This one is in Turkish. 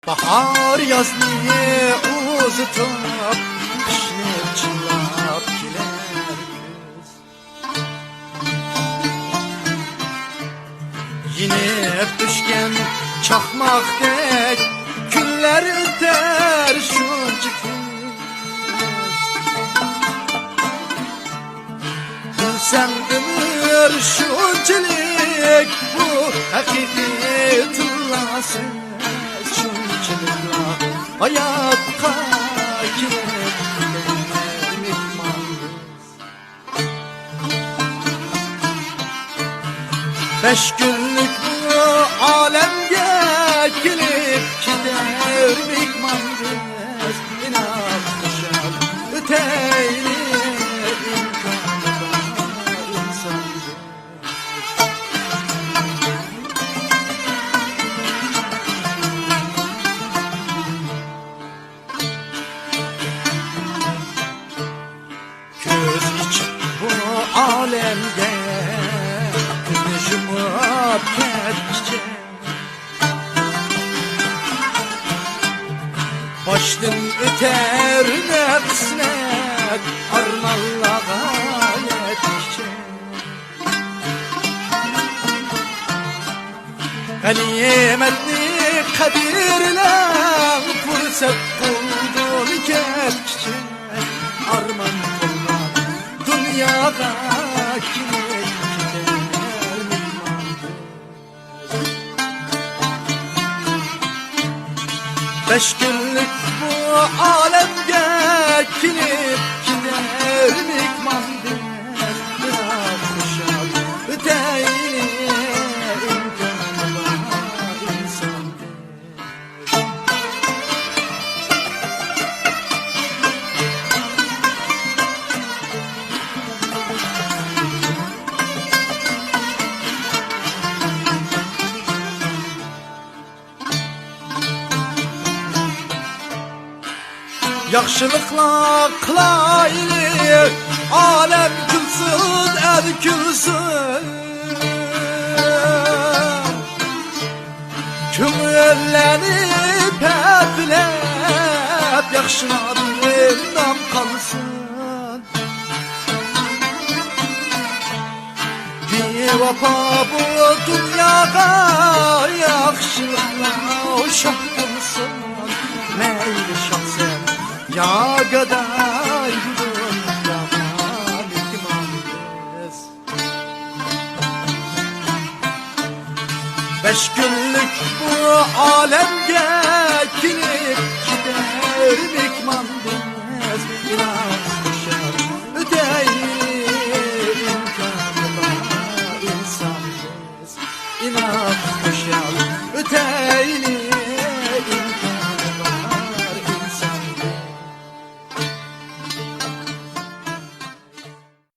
Bahar yazını uzutup kışını çınlap giler güz. Yine düşken çakmakdek günler öter şunca kez. Bilsem ömür şunçelik bu hakiki tıllasın. Hayatqa girib mehmandız. 5 günlük bu alemge gelip gider mehmandız. İnat kuşam öteyli imkanı insandır. Göz içip bu alemde göz yumup kettikçe baştan öter nefsine armallağa yettikçe Ganimetli kadirle fırsat buldun kettikçe arman olmaz dünyada kime gider mihmandır. 5 günlük bu alemge kilip gider mihmandır. Bırak kuşak öteyli imkanı var insandır. Yaxşılıqla qılaylı aləm gülsün, əl gülsün. Kümüllənib həpləb yaxşıların nam qalsın. Bir vəfa bu dünyada yaxşılıqla uşaq qılsın. Meyli şahsen ya gaday gülün yaman hikmandız. 5 günlük bu alemge girip gider hikmandız. İnan kuşar öteyli imkanı var insandız. İnan kuşar öteyli